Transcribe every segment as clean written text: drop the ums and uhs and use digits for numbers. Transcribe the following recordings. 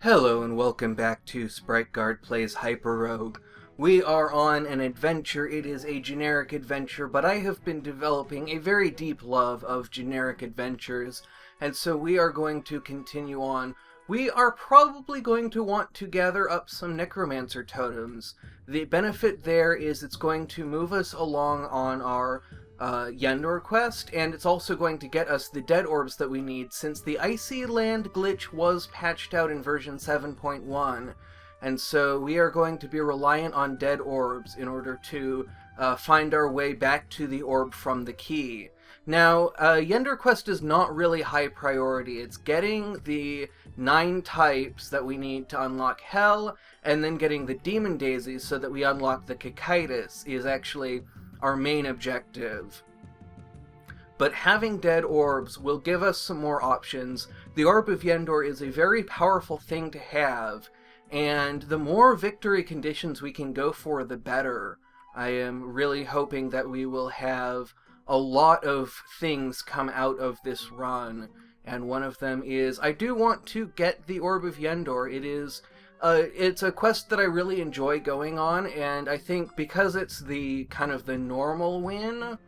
Hello and welcome back to Sprite Guard Plays HyperRogue. We are on an adventure. It is a generic adventure, but I have been developing a very deep love of generic adventures, and so we are going to continue on. We are probably going to want to gather up some necromancer totems. The benefit there is it's going to move us along on our Yendor quest, and it's also going to get us the dead orbs that we need since the Icy Land glitch was patched out in version 7.1, and so we are going to be reliant on dead orbs in order to find our way back to the orb from the key. Now, Yendor quest is not really high priority. It's getting the 9 types that we need to unlock Hell, and then getting the Demon Daisies so that we unlock the Cicadas is actually our main objective. But having dead orbs will give us some more options. The Orb of Yendor is a very powerful thing to have, and the more victory conditions we can go for, the better. I am really hoping that we will have a lot of things come out of this run, and one of them is I do want to get the Orb of Yendor. It's a quest that I really enjoy going on, and I think because it's the kind of the normal win,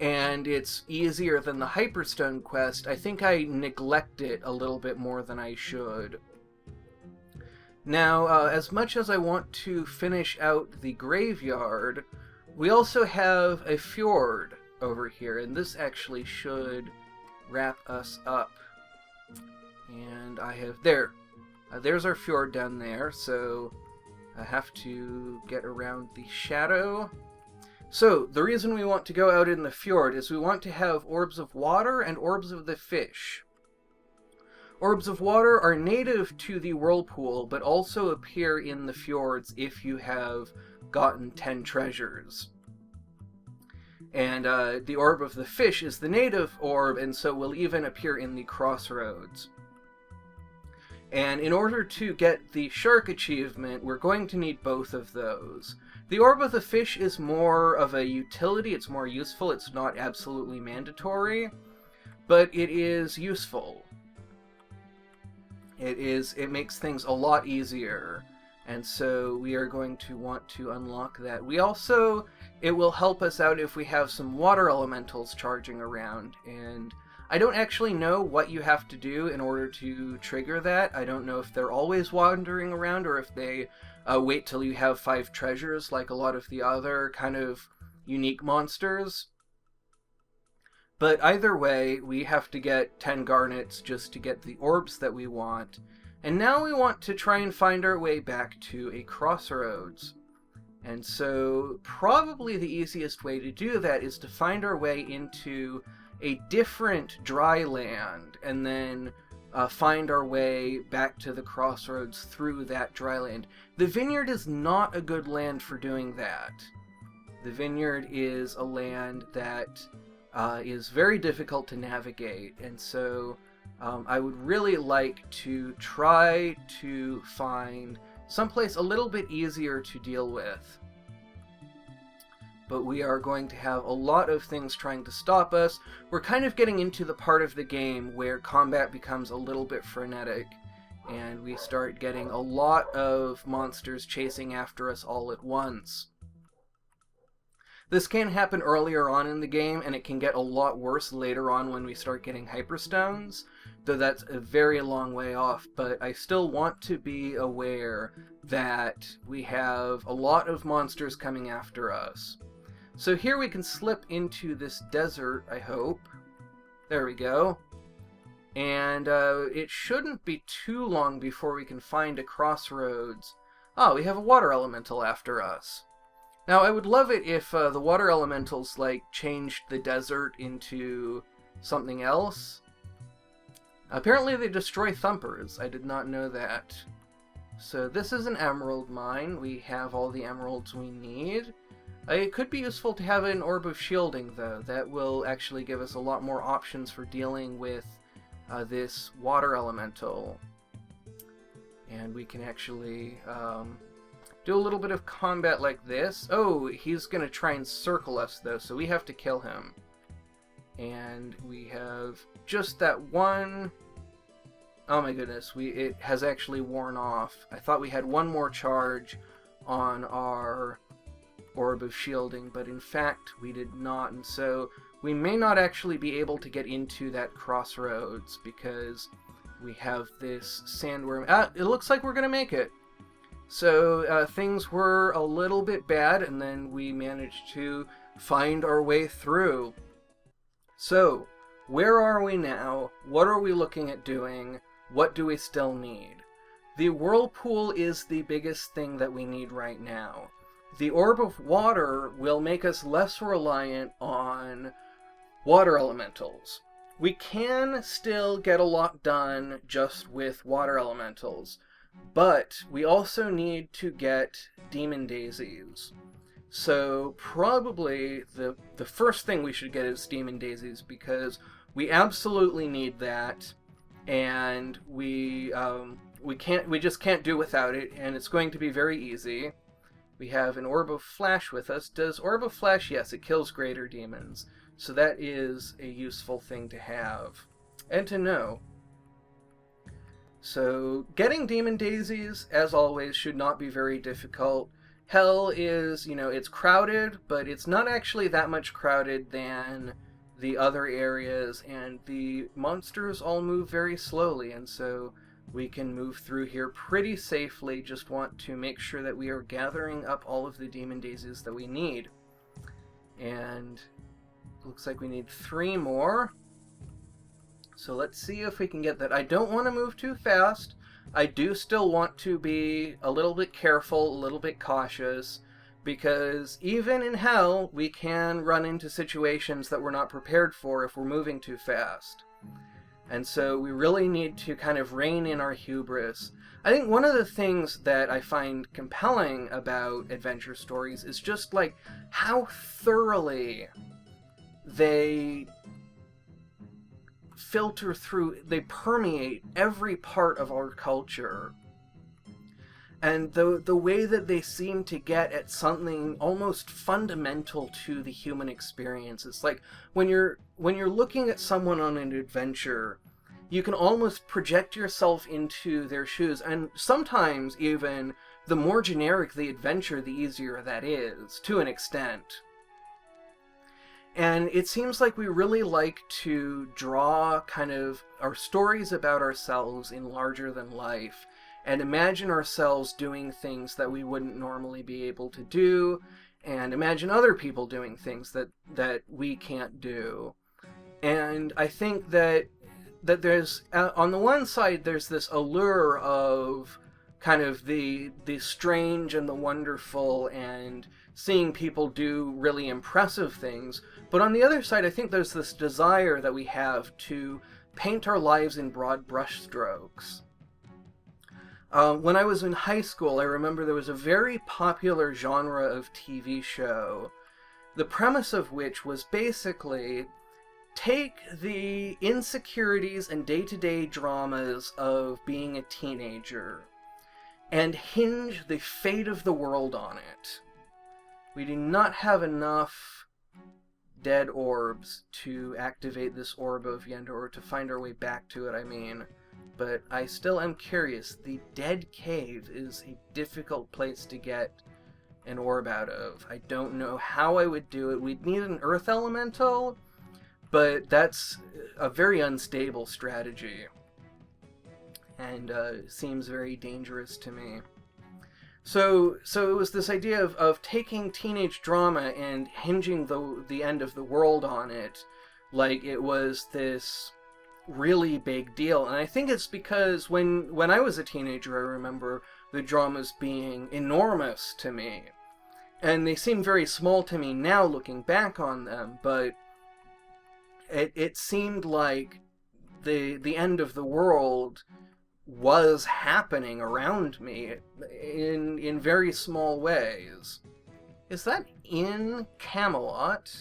and it's easier than the Hyperstone quest, I think I neglect it a little bit more than I should. Now, as much as I want to finish out the graveyard, we also have a fjord over here, and this actually should wrap us up. And there's our fjord down there, so I have to get around the shadow. So, the reason we want to go out in the fjord is we want to have orbs of water and orbs of the fish. Orbs of water are native to the whirlpool, but also appear in the fjords if you have gotten 10 treasures. And the orb of the fish is the native orb, and so will even appear in the crossroads. And in order to get the shark achievement, we're going to need both of those. The Orb of the Fish is more of a utility, it's more useful, it's not absolutely mandatory, but it is useful. It makes things a lot easier, and so we are going to want to unlock that. It will help us out if we have some water elementals charging around, and I don't actually know what you have to do in order to trigger that. I don't know if they're always wandering around or if they wait till you have 5 treasures like a lot of the other kind of unique monsters. But either way, we have to get 10 garnets just to get the orbs that we want. And now we want to try and find our way back to a crossroads. And so probably the easiest way to do that is to find our way into a different dry land, and then find our way back to the crossroads through that dry land. The vineyard is not a good land for doing that. The vineyard is a land that is very difficult to navigate, and so I would really like to try to find someplace a little bit easier to deal with. But we are going to have a lot of things trying to stop us. We're kind of getting into the part of the game where combat becomes a little bit frenetic, and we start getting a lot of monsters chasing after us all at once. This can happen earlier on in the game, and it can get a lot worse later on when we start getting hyperstones, though that's a very long way off, but I still want to be aware that we have a lot of monsters coming after us. So here we can slip into this desert, I hope. There we go. And it shouldn't be too long before we can find a crossroads. Oh, we have a water elemental after us. Now, I would love it if the water elementals, changed the desert into something else. Apparently they destroy thumpers. I did not know that. So this is an emerald mine. We have all the emeralds we need. It could be useful to have an Orb of Shielding, though. That will actually give us a lot more options for dealing with this water elemental. And we can actually do a little bit of combat like this. Oh, he's going to try and circle us, though, so we have to kill him. And we have just that one Oh my goodness, it has actually worn off. I thought we had one more charge on our Orb of Shielding, but in fact we did not, and so we may not actually be able to get into that crossroads because we have this sandworm. It looks like we're going to make it. So things were a little bit bad, and then we managed to find our way through. So, where are we now? What are we looking at doing? What do we still need? The whirlpool is the biggest thing that we need right now. The Orb of Water will make us less reliant on water elementals. We can still get a lot done just with water elementals, but we also need to get demon daisies. So probably the first thing we should get is demon daisies, because we absolutely need that, and we just can't do without it, and it's going to be very easy. We have an Orb of Flash with us. Does Orb of Flash? Yes, it kills greater demons. So that is a useful thing to have and to know. So getting demon daisies, as always, should not be very difficult. Hell is, it's crowded, but it's not actually that much crowded than the other areas, and the monsters all move very slowly, and so we can move through here pretty safely. Just want to make sure that we are gathering up all of the demon daisies that we need. And looks like we need 3 more. So let's see if we can get that. I don't want to move too fast. I do still want to be a little bit careful, a little bit cautious, because even in hell, we can run into situations that we're not prepared for if we're moving too fast. And so we really need to kind of rein in our hubris. I think one of the things that I find compelling about adventure stories is just like how thoroughly they filter through, they permeate every part of our culture. And the way that they seem to get at something almost fundamental to the human experience. It's like when you're looking at someone on an adventure, you can almost project yourself into their shoes, and sometimes even the more generic the adventure, the easier that is, to an extent. And it seems like we really like to draw kind of our stories about ourselves in larger than life, and imagine ourselves doing things that we wouldn't normally be able to do, and imagine other people doing things that we can't do. And I think that there's, on the one side, there's this allure of kind of the strange and the wonderful, and seeing people do really impressive things. But on the other side, I think there's this desire that we have to paint our lives in broad brushstrokes. When I was in high school, I remember there was a very popular genre of TV show, the premise of which was basically take the insecurities and day-to-day dramas of being a teenager and hinge the fate of the world on it. We do not have enough dead orbs to activate this Orb of Yenda, or to find our way back to it, I mean. But I still am curious. The Dead Cave is a difficult place to get an orb out of. I don't know how I would do it. We'd need an Earth Elemental, but that's a very unstable strategy, and seems very dangerous to me. So it was this idea of taking teenage drama and hinging the end of the world on it, like it was this really big deal. And I think it's because when I was a teenager, I remember the dramas being enormous to me. And they seem very small to me now looking back on them, but it seemed like the end of the world was happening around me in very small ways. Is that in Camelot?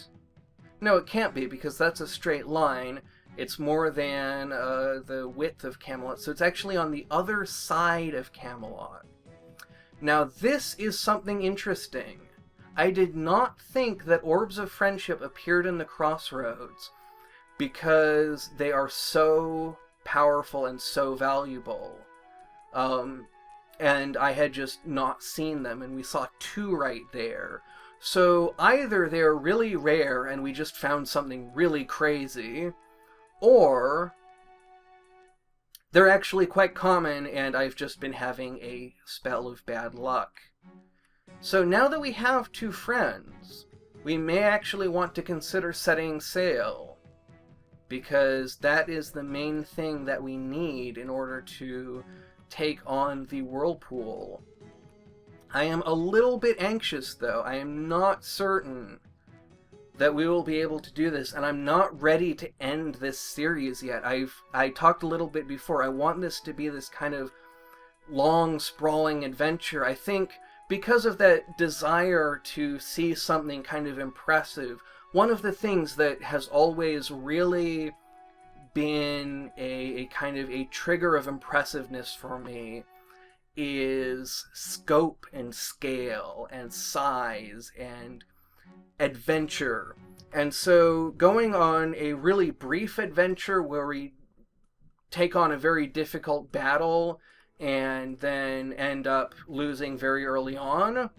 No, it can't be, because that's a straight line. It's more than the width of Camelot, so it's actually on the other side of Camelot. Now, this is something interesting. I did not think that Orbs of Friendship appeared in the Crossroads, because they are so powerful and so valuable. And I had just not seen them, and we saw 2 right there. So either they're really rare and we just found something really crazy, or they're actually quite common and I've just been having a spell of bad luck. So now that we have 2 friends, we may actually want to consider setting sail, because that is the main thing that we need in order to take on the whirlpool. I am a little bit anxious, though. I am not certain that we will be able to do this, and I'm not ready to end this series yet. I talked a little bit before. I want this to be this kind of long, sprawling adventure. I think because of that desire to see something kind of impressive, one of the things that has always really been a kind of a trigger of impressiveness for me is scope and scale and size and adventure. And so going on a really brief adventure where we take on a very difficult battle and then end up losing very early on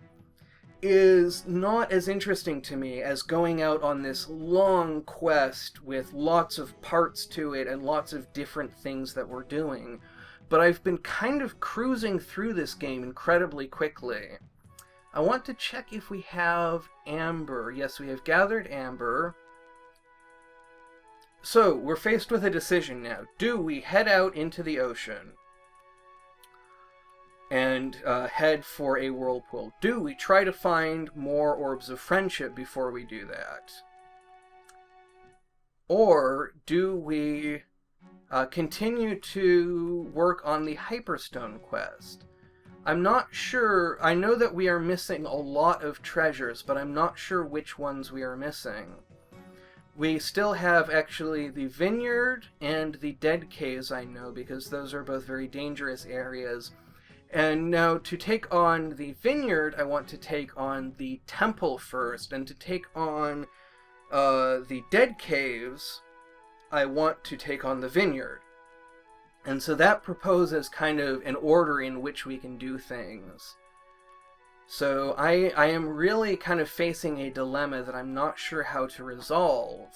is not as interesting to me as going out on this long quest with lots of parts to it and lots of different things that we're doing. But I've been kind of cruising through this game incredibly quickly. I want to check if we have amber. Yes, we have gathered amber. So, we're faced with a decision now. Do we head out into the ocean and head for a whirlpool? Do we try to find more orbs of friendship before we do that? Or do we continue to work on the Hyperstone quest? I'm not sure. I know that we are missing a lot of treasures, but I'm not sure which ones we are missing. We still have actually the vineyard and the dead caves, I know, because those are both very dangerous areas. And now to take on the vineyard, I want to take on the temple first, and to take on the dead caves, I want to take on the vineyard. And so that proposes kind of an order in which we can do things. So I am really kind of facing a dilemma that I'm not sure how to resolve,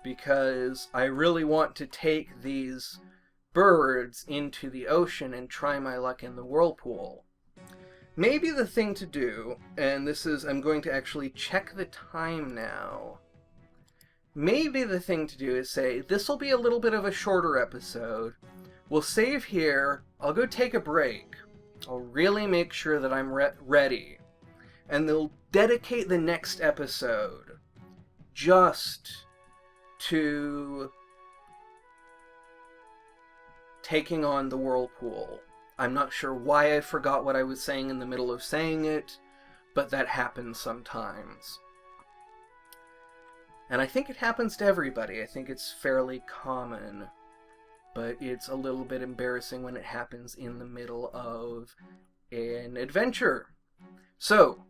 because I really want to take these birds into the ocean and try my luck in the whirlpool. Maybe the thing to do, and this is, I'm going to actually check the time now. Maybe the thing to do is say, this will be a little bit of a shorter episode. We'll save here. I'll go take a break. I'll really make sure that I'm ready. And they'll dedicate the next episode just to taking on the whirlpool. I'm not sure why I forgot what I was saying in the middle of saying it, but that happens sometimes. And I think it happens to everybody. I think it's fairly common, but it's a little bit embarrassing when it happens in the middle of an adventure. So,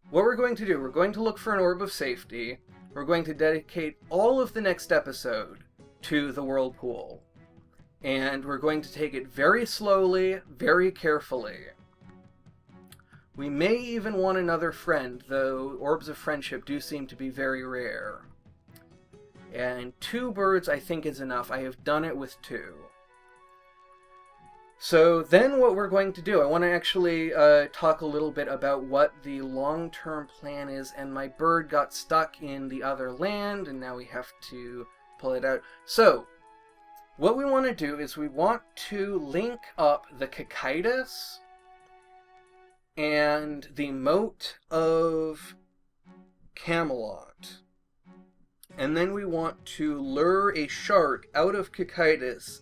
what we're going to do, we're going to look for an orb of safety. We're going to dedicate all of the next episode to the whirlpool. And we're going to take it very slowly, very carefully. We may even want another friend, though orbs of friendship do seem to be very rare. And 2 birds I think is enough. I have done it with 2. So then what we're going to do, I want to actually talk a little bit about what the long-term plan is, and my bird got stuck in the other land, and now we have to pull it out. So, what we want to do is we want to link up the Cocytus and the moat of Camelot. And then we want to lure a shark out of Cocytus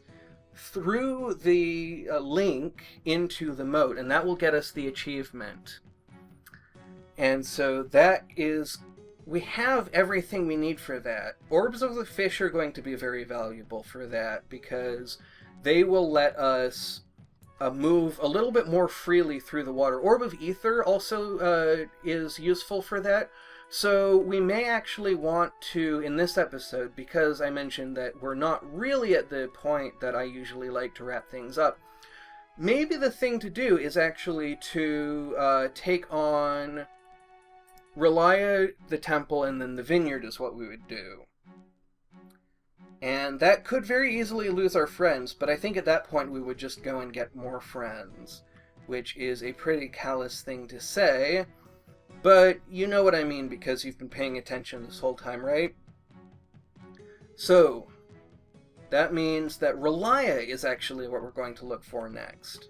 through the link into the moat, and that will get us the achievement. And so that is, we have everything we need for that. Orbs of the fish are going to be very valuable for that, because they will let us move a little bit more freely through the water. Orb of Ether also is useful for that, So we may actually want to, in this episode, because I mentioned that we're not really at the point that I usually like to wrap things up, maybe the thing to do is actually to take on Relia, the temple, and then the vineyard is what we would do. And that could very easily lose our friends, but I think at that point we would just go and get more friends, which is a pretty callous thing to say, but you know what I mean because you've been paying attention this whole time, right? So, that means that Relia is actually what we're going to look for next.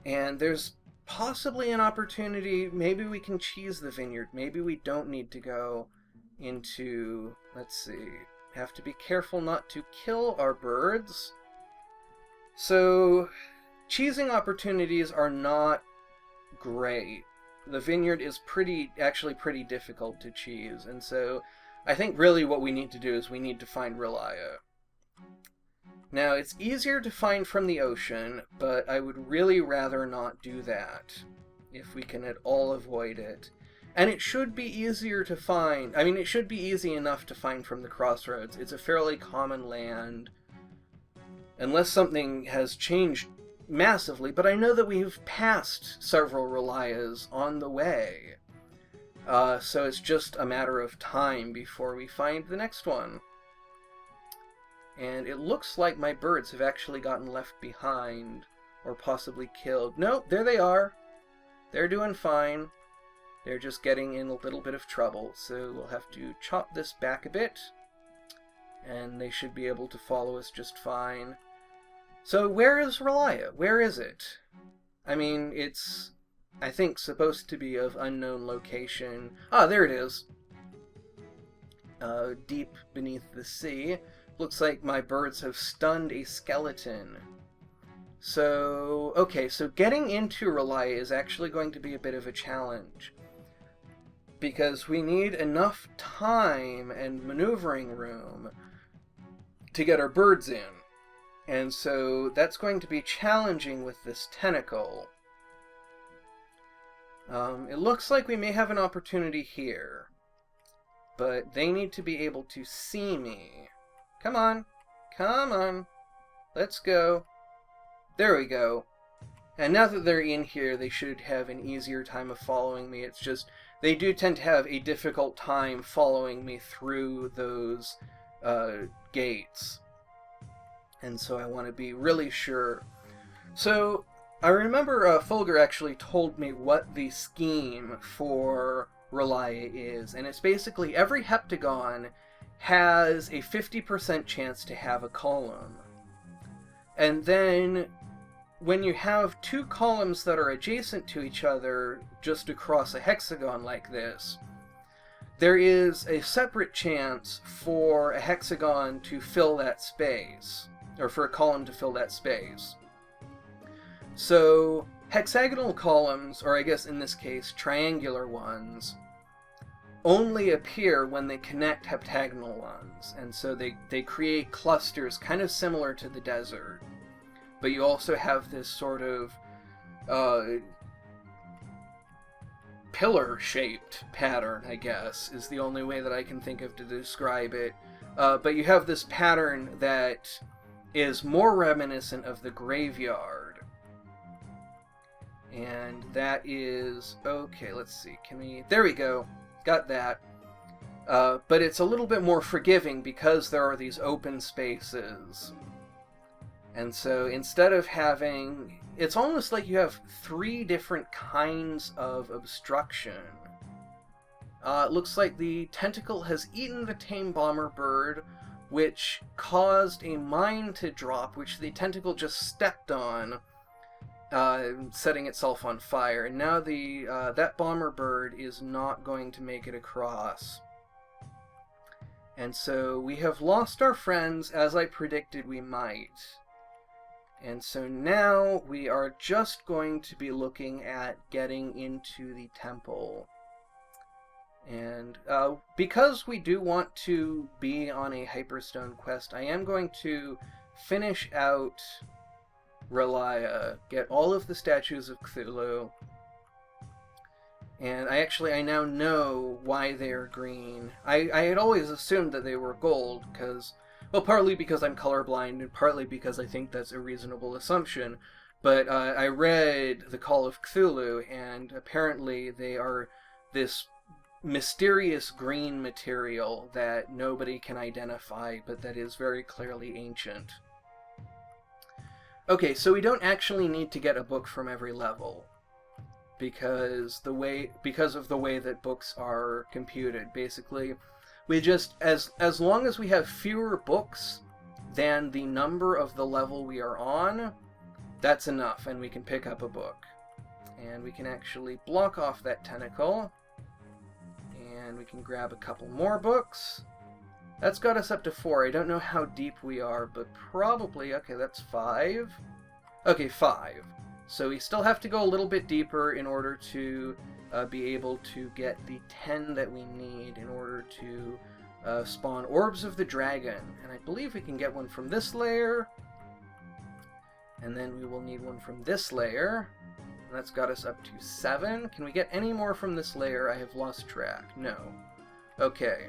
And there's possibly an opportunity, maybe we can cheese the vineyard, maybe we don't need to go into, let's see, have to be careful not to kill our birds. So, cheesing opportunities are not great. The vineyard is actually pretty difficult to cheese, and so I think really what we need to do is we need to find Relia. Now, it's easier to find from the ocean, but I would really rather not do that, if we can at all avoid it. And it should be easier to find. I mean, it should be easy enough to find from the crossroads. It's a fairly common land, unless something has changed massively, but I know that we've passed several Relias on the way. So it's just a matter of time before we find the next one. And it looks like my birds have actually gotten left behind, or possibly killed. Nope, there they are. They're doing fine. They're just getting in a little bit of trouble, so we'll have to chop this back a bit, and they should be able to follow us just fine. So where is Relia? Where is it? I mean, it's, I think, supposed to be of unknown location. Ah, there it is. Deep beneath the sea. Looks like my birds have stunned a skeleton. So, okay, so getting into Relia is actually going to be a bit of a challenge, because we need enough time and maneuvering room to get our birds in. And so that's going to be challenging with this tentacle. It looks like we may have an opportunity here, but they need to be able to see me. Come on, come on, let's go. There we go. And now that they're in here, they should have an easier time of following me. It's just, they do tend to have a difficult time following me through those gates. And so I want to be really sure. So, I remember Fulgur actually told me what the scheme for Relia is, and it's basically every heptagon has a 50% chance to have a column. And then, when you have two columns that are adjacent to each other, just across a hexagon like this, there is a separate chance for a hexagon to fill that space, or for a column to fill that space. So, hexagonal columns, or I guess in this case, triangular ones, only appear when they connect heptagonal ones, and so they create clusters kind of similar to the desert. But you also have this sort of pillar-shaped pattern, I guess, is the only way that I can think of to describe it. But you have this pattern that is more reminiscent of the graveyard. And that is... okay, let's see, can we... there we go, got that. But it's a little bit more forgiving because there are these open spaces. And so instead of having... it's almost like you have three different kinds of obstruction. It looks like the tentacle has eaten the tame bomber bird, which caused a mine to drop, which the tentacle just stepped on, setting itself on fire. And now that bomber bird is not going to make it across. And so we have lost our friends, as I predicted we might. And so now we are just going to be looking at getting into the temple. And because we do want to be on a Hyperstone quest, I am going to finish out Relia, get all of the statues of Cthulhu, And I now know why they're green. I had always assumed that they were gold, because, well, partly because I'm colorblind, and partly because I think that's a reasonable assumption. But I read The Call of Cthulhu, and apparently they are this mysterious green material that nobody can identify, but that is very clearly ancient. Okay, so we don't actually need to get a book from every level, because of the way that books are computed. Basically, we just, as long as we have fewer books than the number of the level we are on, that's enough, and we can pick up a book. And we can actually block off that tentacle, and we can grab a couple more books. That's got us up to 4. I don't know how deep we are, but probably, okay, that's 5. Okay, 5. So we still have to go a little bit deeper in order to be able to get the 10 that we need in order to spawn Orbs of the Dragon. And I believe we can get one from this layer, and then we will need one from this layer. And that's got us up to 7. Can we get any more from this layer? I have lost track. No. Okay.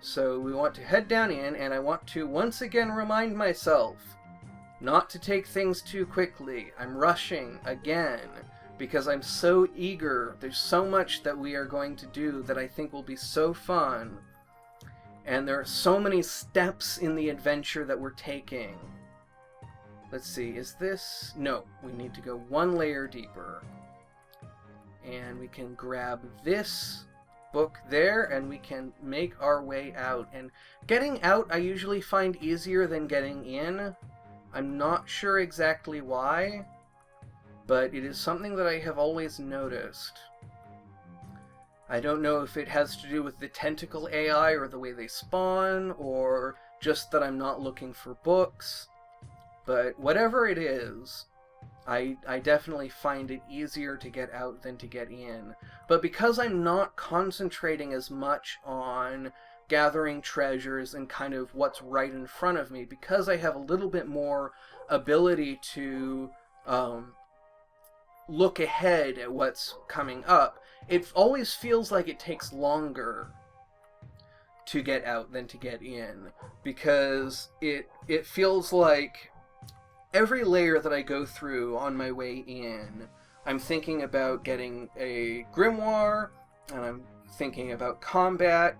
So we want to head down in, and I want to once again remind myself not to take things too quickly. I'm rushing again because I'm so eager. There's so much that we are going to do that I think will be so fun. And there are so many steps in the adventure that we're taking. Let's see, is this... No, we need to go one layer deeper. And we can grab this book there, and we can make our way out. And getting out I usually find easier than getting in. I'm not sure exactly why, but it is something that I have always noticed. I don't know if it has to do with the tentacle AI or the way they spawn, or just that I'm not looking for books. But whatever it is, I definitely find it easier to get out than to get in. But because I'm not concentrating as much on gathering treasures and kind of what's right in front of me, because I have a little bit more ability to look ahead at what's coming up, it always feels like it takes longer to get out than to get in, because it feels like every layer that I go through on my way in, I'm thinking about getting a grimoire, and I'm thinking about combat,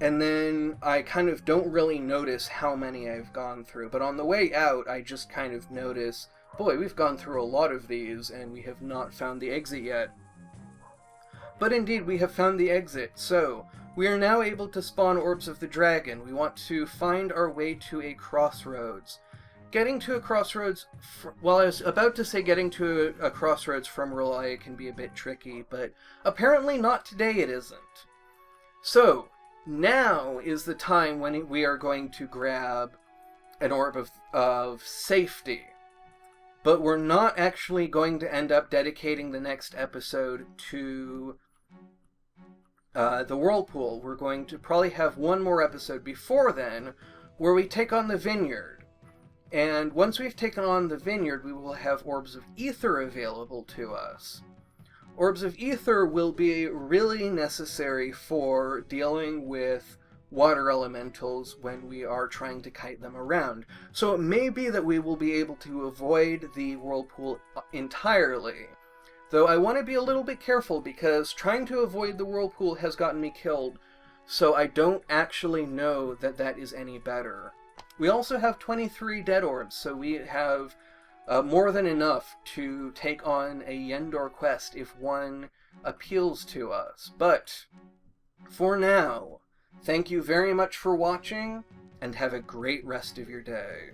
and then I kind of don't really notice how many I've gone through. But on the way out, I just kind of notice, boy, we've gone through a lot of these, and we have not found the exit yet. But indeed, we have found the exit, so we are now able to spawn Orbs of the Dragon. We want to find our way to a crossroads. Getting to a crossroads, well, I was about to say getting to a crossroads from Relay can be a bit tricky, but apparently not today it isn't. So, now is the time when we are going to grab an Orb of Safety. But we're not actually going to end up dedicating the next episode to the Whirlpool. We're going to probably have one more episode before then, where we take on the Vineyard. And once we've taken on the Vineyard, we will have Orbs of Ether available to us. Orbs of Ether will be really necessary for dealing with water elementals when we are trying to kite them around. So it may be that we will be able to avoid the Whirlpool entirely. Though I want to be a little bit careful, because trying to avoid the Whirlpool has gotten me killed, so I don't actually know that that is any better. We also have 23 dead orbs, so we have more than enough to take on a Yendor quest if one appeals to us. But for now, thank you very much for watching, and have a great rest of your day.